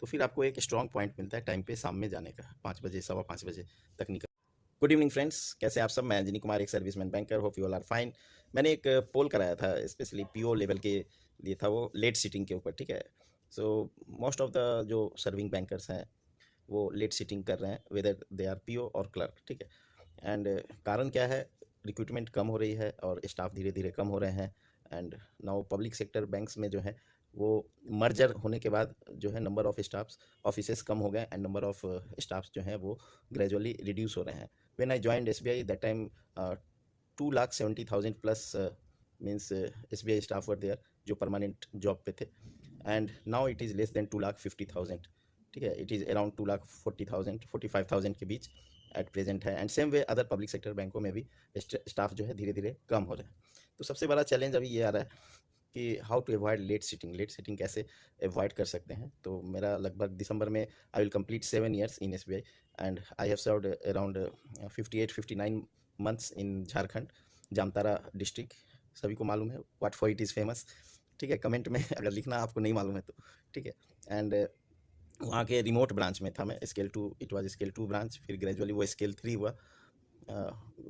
तो फिर आपको एक स्ट्रॉन्ग पॉइंट मिलता है टाइम पे शाम में जाने का, 5 बजे, सवा 5 बजे तक निकल। गुड इवनिंग फ्रेंड्स, कैसे आप सब? मैं अंजनी कुमार, एक serviceman banker, hope you all are fine. मैंने एक पोल कराया था स्पेशली पीओ लेवल के लिए, था वो लेट सिटिंग के ऊपर, ठीक है। सो मोस्ट ऑफ द जो सर्विंग बैंकर्स हैं वो लेट सिटिंग कर रहे हैं, वेदर दे आर पीओ और क्लर्क, ठीक है। एंड कारण क्या है? रिक्रूटमेंट कम हो रही है और स्टाफ धीरे धीरे कम हो रहे हैं। And now public sector banks में जो है वो मर्जर होने के बाद जो है नंबर ऑफ स्टाफ्स ऑफिसेस कम हो गए एंड नंबर ऑफ स्टाफ्स जो हैं वो ग्रेजुअली रिड्यूस हो रहे हैं। When I joined SBI that time 2,70,000 plus means SBI staff were there जो परमानेंट जॉब पे थे। And now it is less than 2,50,000, ठीक है। इट इज़ अराउंड 2,40,000 45,000 के बीच एट प्रेजेंट है। And same way other public sector बैंकों में भी स्टाफ जो है धीरे धीरे कम हो रहे हैं। तो सबसे बड़ा चैलेंज अभी ये आ रहा है कि how to avoid late sitting कैसे अवॉइड कर सकते हैं। तो मेरा लगभग दिसंबर में I will complete 7 years in SBI and I have served around 58-59 months in Jharkhand, Jamtara district. सभी को मालूम है what for it is famous, ठीक है। कमेंट में अगर लिखना आपको नहीं मालूम है तो, ठीक है। एंड वहाँ के रिमोट ब्रांच में था मैं, scale 2, it was scale 2 branch, फिर ग्रेजुअली वो स्केल 3 हुआ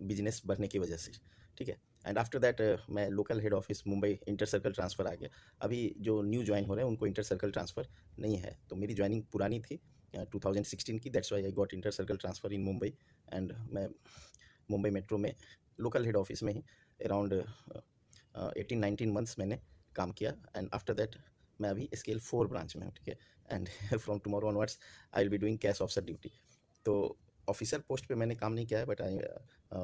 बिजनेस बढ़ने की वजह से, ठीक है। एंड आफ्टर दैट मैं local head office Mumbai inter circle transfer आ गया। अभी जो न्यू ज्वाइन हो रहे हैं उनको इंटर सर्कल ट्रांसफ़र नहीं है, तो मेरी ज्वाइनिंग पुरानी थी 2016 की, that's why I got inter circle transfer in Mumbai. And मैं मुंबई मेट्रो में लोकल हेड ऑफिस में ही अराउंड 18-19 मंथ्स मैंने काम किया। एंड आफ्टर दैट मैं अभी स्केल 4 ब्रांच में हूँ, ठीक है। And from tomorrow onwards I will be doing cash officer duty. तो ऑफिसर पोस्ट पे मैंने काम नहीं किया है, बट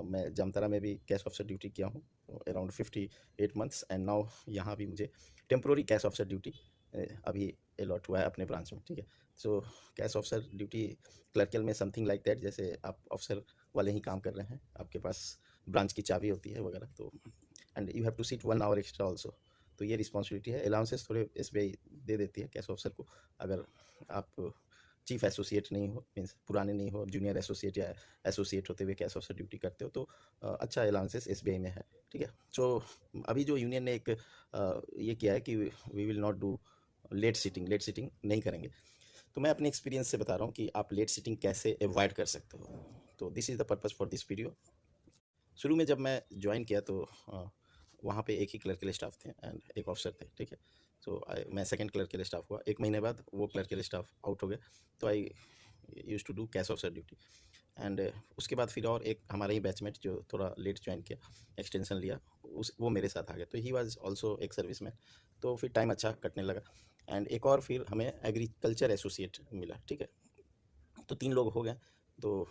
मैं जामतारा में भी कैश ऑफिसर ड्यूटी किया हूँ अराउंड 58 मंथ्स। एंड नाउ यहाँ भी मुझे टेम्प्रोरी कैश ऑफिसर ड्यूटी अभी अलॉट हुआ है अपने ब्रांच में, ठीक है। So cash officer duty clerical में समथिंग लाइक दैट, जैसे आप ऑफिसर वाले ही काम कर रहे हैं, आपके पास ब्रांच की चाबी होती है वगैरह, तो and you have to sit 1 hour extra also. तो ये रिस्पॉन्सिबिलिटी है। अलाउंसेस थोड़े एसबीआई दे देती है कैश ऑफिसर को, अगर आप चीफ एसोसिएट नहीं हो, मीन्स पुराने नहीं हो, जूनियर एसोसिएट या एसोसिएट होते हुए कैश ऑफिसर ड्यूटी करते हो, तो अच्छा अलाउंसेस एसबीआई में है, ठीक है। सो अभी जो यूनियन ने एक ये किया है कि we will not do late sitting नहीं करेंगे। तो मैं अपने एक्सपीरियंस से बता रहा हूँ कि आप लेट सिटिंग कैसे अवॉइड कर सकते हो। तो this is the purpose for this video. शुरू में जब मैं ज्वाइन किया तो वहाँ पे एक ही क्लर्कल स्टाफ थे एंड एक ऑफिसर थे, ठीक है। सो मैं सेकंड क्लर्कल स्टाफ हुआ, 1 महीने बाद वो क्लर्कल स्टाफ आउट हो गया, तो I used to do cash officer duty. And उसके बाद फिर और एक हमारा ही बैचमेट जो थोड़ा लेट ज्वाइन किया, एक्सटेंशन लिया, उस वो मेरे साथ आ गया, तो ही वाज आल्सो एक सर्विसमैन। तो फिर टाइम अच्छा कटने लगा। एंड एक और फिर हमें एग्रीकल्चर एसोसिएट मिला, ठीक है। तो 3 लोग हो गए, तो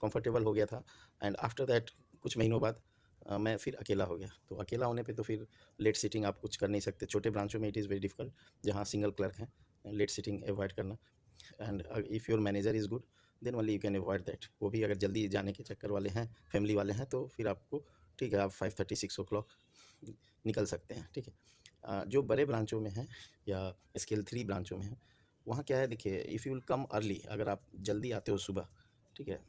कंफर्टेबल हो गया था। एंड आफ्टर दैट कुछ महीनों बाद मैं फिर अकेला हो गया। तो अकेला होने पे तो फिर लेट सिटिंग आप कुछ कर नहीं सकते। छोटे ब्रांचों में इट इज़ वेरी डिफिकल्ट, जहाँ सिंगल क्लर्क हैं, लेट सिटिंग अवॉइड करना। And if your manager is good then only you can avoid that. वो भी अगर जल्दी जाने के चक्कर वाले हैं, फैमिली वाले हैं, तो फिर आपको ठीक है, आप 5:30-6 निकल सकते हैं, ठीक है। जो बड़े ब्रांचों में हैं या स्केल 3 ब्रांचों में हैं, वहाँ क्या है, देखिए, if you will come early, अगर आप जल्दी आते हो सुबह, ठीक है,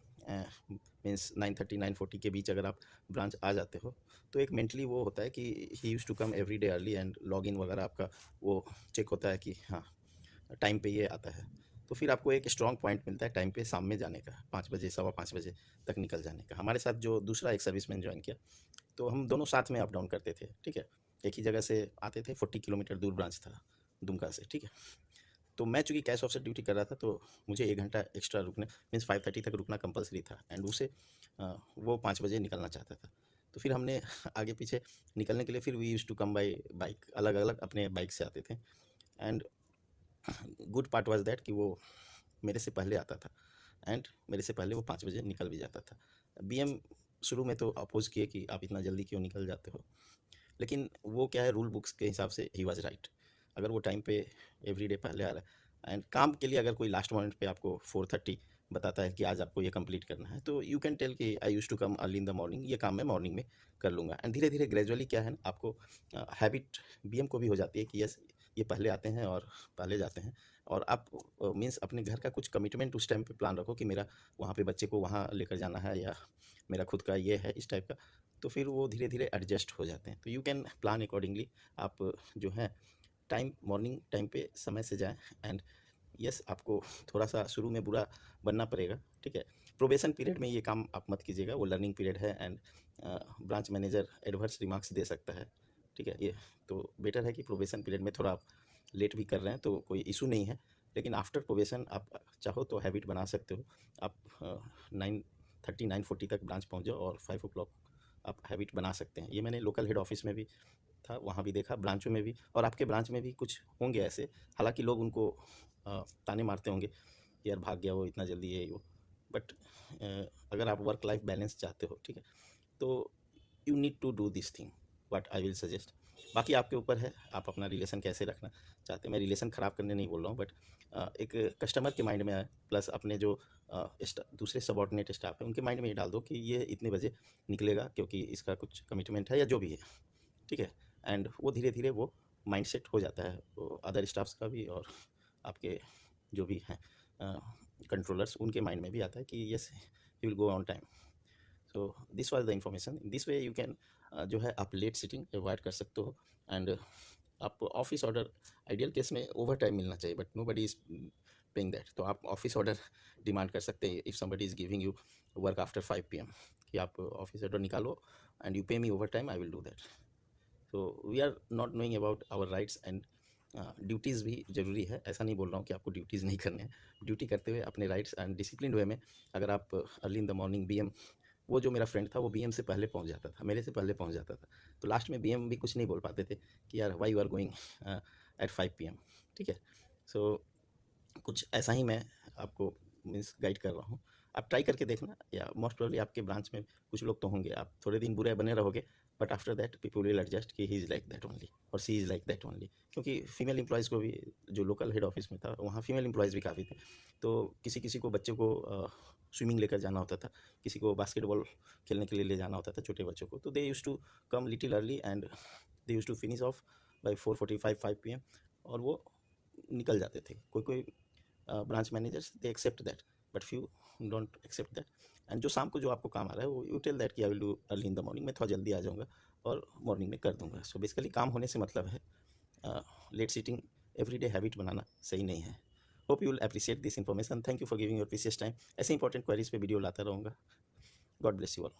मीन्स 9:30-9:40 के बीच अगर आप ब्रांच आ जाते हो, तो एक मेंटली वो होता है कि he used to come every day early and log in वगैरह आपका वो चेक होता है कि हाँ टाइम पे ये आता है। तो फिर आपको एक स्ट्रॉन्ग पॉइंट मिलता है टाइम पे शाम में जाने का, 5 बजे, सवा 5 बजे तक निकल जाने का। हमारे साथ जो दूसरा एक सर्विसमैन ज्वाइन किया, तो हम दोनों साथ में अप डाउन करते थे, ठीक है। एक ही जगह से आते थे, 40 किलोमीटर दूर ब्रांच था दुमका से, ठीक है। तो मैं चूँकि कैश ऑफिसर ड्यूटी कर रहा था, तो मुझे 1 घंटा एक्स्ट्रा रुकने, मीन्स 5:30 तक रुकना कंपल्सरी था। एंड उसे वो 5 बजे निकलना चाहता था। तो फिर हमने आगे पीछे निकलने के लिए फिर we used to come by bike, अलग-अलग अपने बाइक से आते थे। And good part was that कि वो मेरे से पहले आता था एंड मेरे से पहले वो 5 बजे निकल भी जाता था। बीएम शुरू में तो अपोज़ किए कि आप इतना जल्दी क्यों निकल जाते हो? लेकिन वो क्या है, रूल बुक्स के हिसाब से ही वाज़ राइट। अगर वो टाइम पे एवरीडे पहले आ रहा है एंड काम के लिए अगर कोई लास्ट मोमेंट पे आपको 4:30 बताता है कि आज आपको ये कंप्लीट करना है, तो यू कैन टेल कि I used to come early in the morning, ये काम मैं मॉर्निंग में कर लूँगा। एंड धीरे-धीरे ग्रेजुअली क्या है ना, आपको हैबिट बीएम को भी हो जाती है कि यस, ये पहले आते हैं और पहले जाते हैं। और आप मीन्स अपने घर का कुछ कमिटमेंट उस टाइम पे प्लान रखो कि मेरा वहाँ पे बच्चे को वहाँ लेकर जाना है, या मेरा खुद का ये है, इस टाइप का। तो फिर वो धीरे-धीरे एडजस्ट हो जाते हैं। तो यू कैन प्लान अकॉर्डिंगली। आप जो है टाइम मॉर्निंग टाइम पे समय से जाएँ एंड यस, आपको थोड़ा-सा शुरू में बुरा बनना पड़ेगा, ठीक है? प्रोबेशन पीरियड में ये काम आप मत कीजिएगा, वो लर्निंग पीरियड है and branch manager adverse remarks दे सकता है, ठीक है? ये तो बेटर है कि प्रोबेशन पीरियड में थोड़ा आप लेट भी कर रहे हैं तो कोई इश्यू नहीं है, लेकिन आफ्टर प्रोबेशन आप चाहो तो हैबिट बना सकते हो। आप 9:30 9:40 तक ब्रांच पहुँच जाओ और 5 o'clock आप हैबिट बना सकते हैं। ये मैंने लोकल हेड ऑफिस में भी था, वहाँ भी देखा, ब्रांचों में भी, और आपके ब्रांच में भी कुछ होंगे ऐसे। हालाँकि लोग उनको ताने मारते होंगे कि यार भाग गया वो इतना जल्दी, ये वो, बट अगर आप वर्क लाइफ बैलेंस चाहते हो, ठीक है, तो you need to do this thing, what I will suggest. बाकी आपके ऊपर है, आप अपना रिलेशन कैसे रखना चाहते हैं। मैं रिलेशन ख़राब करने नहीं बोल रहा हूँ, बट एक कस्टमर के माइंड में आए, प्लस अपने जो दूसरे सबॉर्डिनेट स्टाफ है उनके माइंड में ये डाल दो कि ये इतने बजे निकलेगा क्योंकि इसका कुछ कमिटमेंट है या जो भी है, ठीक है? एंड वो धीरे धीरे वो माइंडसेट हो जाता है, वो अदर स्टाफ्स का भी और आपके जो भी हैं कंट्रोलर्स, उनके माइंड में भी आता है कि yes he will go on time. So this was the information. This way you can जो है आप लेट सिटिंग अवॉइड कर सकते हो। एंड आप ऑफिस ऑर्डर, आइडियल केस में ओवर टाइम मिलना चाहिए, but nobody is paying that, तो आप ऑफिस ऑर्डर डिमांड कर सकते हैं if somebody is giving you work after 5 PM कि आप ऑफिस ऑर्डर निकालो and you pay me overtime, I will do that. So we are not knowing about our rights and duties भी ज़रूरी है। ऐसा नहीं बोल रहा हूँ कि आपको ड्यूटीज़ नहीं करने हैं, ड्यूटी करते हुए अपने राइट्स एंड डिसिप्लिन वे में अगर आप early in the morning BM, वो जो मेरा फ्रेंड था वो BM से पहले पहुंच जाता था, मेरे से पहले पहुंच जाता था, तो लास्ट में BM भी कुछ नहीं बोल पाते थे कि यार why you are going at 5 PM, ठीक है? सो कुछ ऐसा ही मैं आपको मीन्स गाइड कर रहा हूँ। आप ट्राई करके देखना, या मोस्ट प्रोबेबली आपके ब्रांच में कुछ लोग तो होंगे, आप थोड़े दिन बुरे बने रहोगे, but after that people will adjust कि he is like that only और she is like that only. क्योंकि फीमेल एम्प्लॉयज़ को भी, जो लोकल हेड ऑफिस में था वहाँ फीमेल एम्प्लॉयज़ भी काफ़ी थे, तो किसी किसी को बच्चे को स्विमिंग लेकर जाना होता था, किसी को बास्केटबॉल खेलने के लिए ले जाना होता था छोटे बच्चों को, तो they used to come little early and they used to finish off by 4:45 5 PM, और वो निकल जाते थे। कोई कोई branch managers they accept that, but few don't accept that. And जो शाम को जो आपको काम आ रहा है वो यू टेल दैट कि आई will do early in the morning, मैं थोड़ा जल्दी आ जाऊँगा और मॉर्निंग में कर दूँगा। सो बेसिकली काम होने से मतलब है, लेट सीटिंग एवरीडे हैबिट बनाना सही नहीं है। Hope you will appreciate this information. Thank you for giving your precious time. ऐसे इंपॉर्टेंट क्वेरीज पे वीडियो लाता रहूँगा। God bless you all.